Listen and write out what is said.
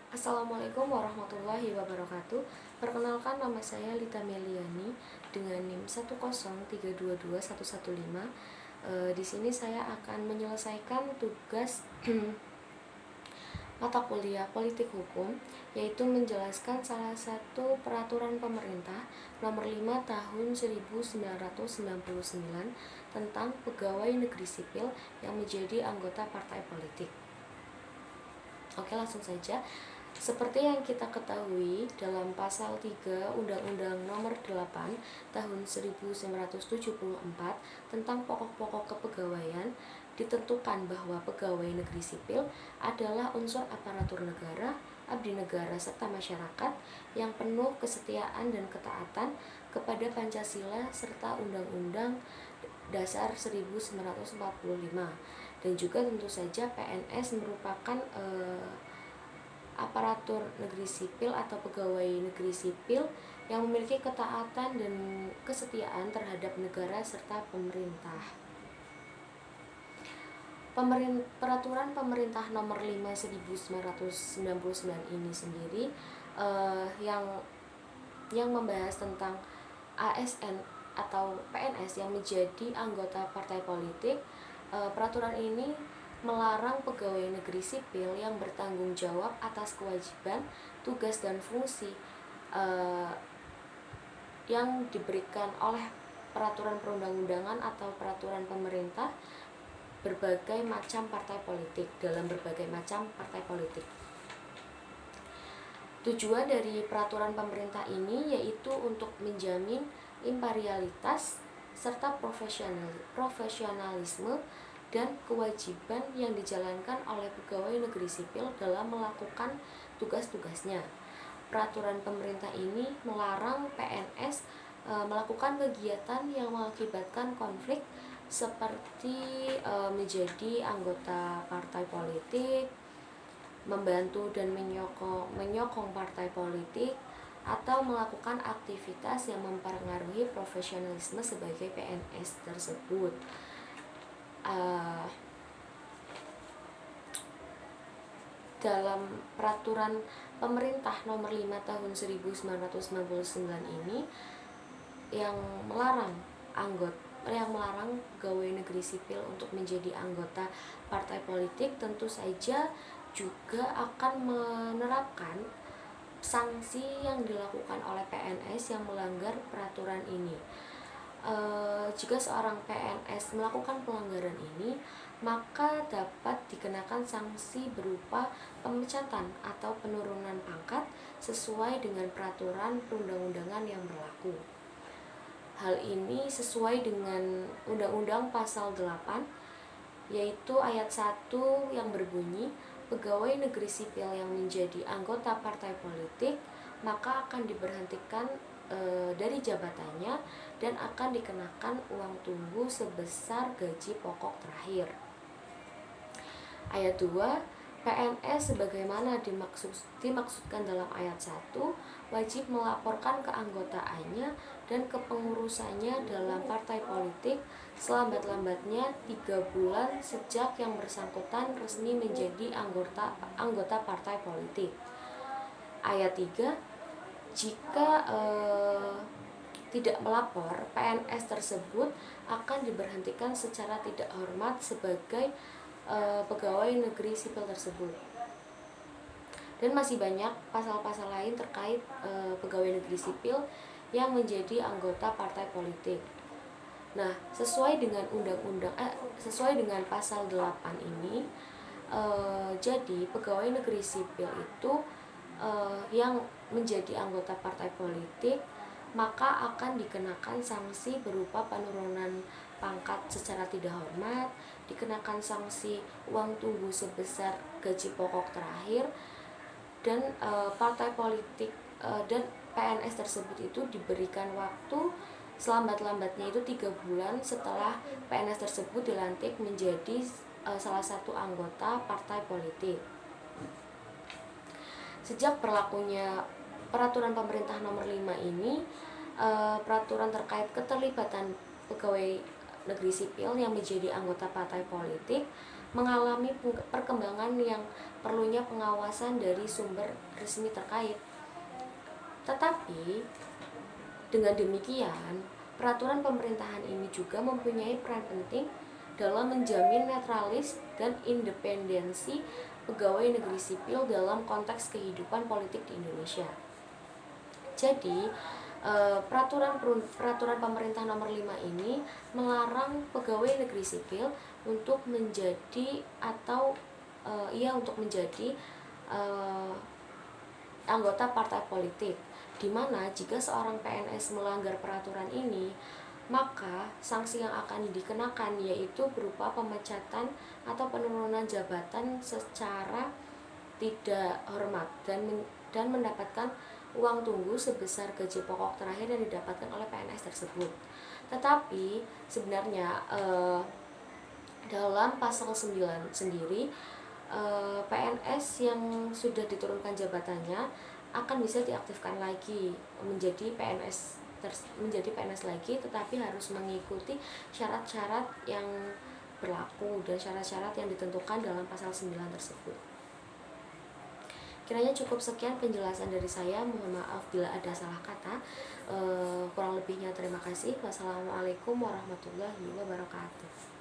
Assalamualaikum warahmatullahi wabarakatuh. Perkenalkan, nama saya Lita Meliani dengan NIM 103221115. Di sini saya akan menyelesaikan tugas mata kuliah Politik Hukum, yaitu menjelaskan salah satu peraturan pemerintah nomor 5 tahun 1999 tentang pegawai negeri sipil yang menjadi anggota partai politik. Oke, langsung saja. Seperti yang kita ketahui, dalam pasal 3 Undang-Undang Nomor 8 Tahun 1974 tentang pokok-pokok kepegawaian ditentukan bahwa pegawai negeri sipil adalah unsur aparatur negara, abdi negara serta masyarakat yang penuh kesetiaan dan ketaatan kepada Pancasila serta Undang-Undang Dasar 1945. Dan juga tentu saja PNS merupakan aparatur negeri sipil atau pegawai negeri sipil yang memiliki ketaatan dan kesetiaan terhadap negara serta pemerintah. Peraturan pemerintah nomor 5 1999 ini sendiri yang membahas tentang ASN atau PNS yang menjadi anggota partai politik. Peraturan ini melarang pegawai negeri sipil yang bertanggung jawab atas kewajiban, tugas, dan fungsi yang diberikan oleh peraturan perundang-undangan atau peraturan pemerintah berbagai macam partai politik dalam berbagai macam partai politik. Tujuan dari peraturan pemerintah ini yaitu untuk menjamin imparialitas serta profesionalisme dan kewajiban yang dijalankan oleh pegawai negeri sipil dalam melakukan tugas-tugasnya. Peraturan pemerintah ini melarang PNS melakukan kegiatan yang mengakibatkan konflik seperti menjadi anggota partai politik, membantu dan menyokong partai politik, atau melakukan aktivitas yang mempengaruhi profesionalisme sebagai PNS tersebut. Dalam peraturan pemerintah nomor 5 tahun 1999 ini yang melarang pegawai negeri sipil untuk menjadi anggota partai politik, tentu saja juga akan menerapkan sanksi yang dilakukan oleh PNS yang melanggar peraturan ini. Jika seorang PNS melakukan pelanggaran ini, maka dapat dikenakan sanksi berupa pemecatan atau penurunan pangkat sesuai dengan peraturan perundang-undangan yang berlaku. Hal ini sesuai dengan Undang-Undang Pasal 8, yaitu ayat 1 yang berbunyi, pegawai negeri sipil yang menjadi anggota partai politik maka akan diberhentikan dari jabatannya dan akan dikenakan uang tunggu sebesar gaji pokok terakhir. Ayat 2, PNS sebagaimana dimaksudkan dalam ayat 1 wajib melaporkan keanggotaannya dan kepengurusannya dalam partai politik selambat-lambatnya 3 bulan sejak yang bersangkutan resmi menjadi anggota partai politik. Ayat 3, jika tidak melapor, PNS tersebut akan diberhentikan secara tidak hormat sebagai pegawai negeri sipil tersebut. Dan masih banyak pasal-pasal lain terkait pegawai negeri sipil yang menjadi anggota partai politik. Nah, sesuai dengan sesuai dengan pasal 8 ini, jadi pegawai negeri sipil itu yang menjadi anggota partai politik maka akan dikenakan sanksi berupa penurunan pangkat secara tidak hormat, dikenakan sanksi uang tunggu sebesar gaji pokok terakhir, dan partai politik dan PNS tersebut itu diberikan waktu selambat-lambatnya itu 3 bulan setelah PNS tersebut dilantik menjadi salah satu anggota partai politik. Sejak berlakunya peraturan pemerintah nomor 5 ini, peraturan terkait keterlibatan pegawai negeri sipil yang menjadi anggota partai politik, mengalami perkembangan yang perlunya pengawasan dari sumber resmi terkait. Tetapi dengan demikian, peraturan pemerintahan ini juga mempunyai peran penting dalam menjamin netralis dan independensi pegawai negeri sipil dalam konteks kehidupan politik di Indonesia. Jadi, peraturan pemerintah nomor 5 ini melarang pegawai negeri sipil untuk menjadi anggota partai politik, di mana jika seorang PNS melanggar peraturan ini, maka sanksi yang akan dikenakan yaitu berupa pemecatan atau penurunan jabatan secara tidak hormat dan mendapatkan uang tunggu sebesar gaji pokok terakhir yang didapatkan oleh PNS tersebut. Tetapi sebenarnya dalam pasal 9 sendiri, PNS yang sudah diturunkan jabatannya akan bisa diaktifkan lagi menjadi PNS lagi, tetapi harus mengikuti syarat-syarat yang berlaku dan syarat-syarat yang ditentukan dalam pasal 9 tersebut. Kiranya cukup sekian penjelasan dari saya. Mohon maaf bila ada salah kata. Kurang lebihnya terima kasih. Wassalamualaikum warahmatullahi wabarakatuh.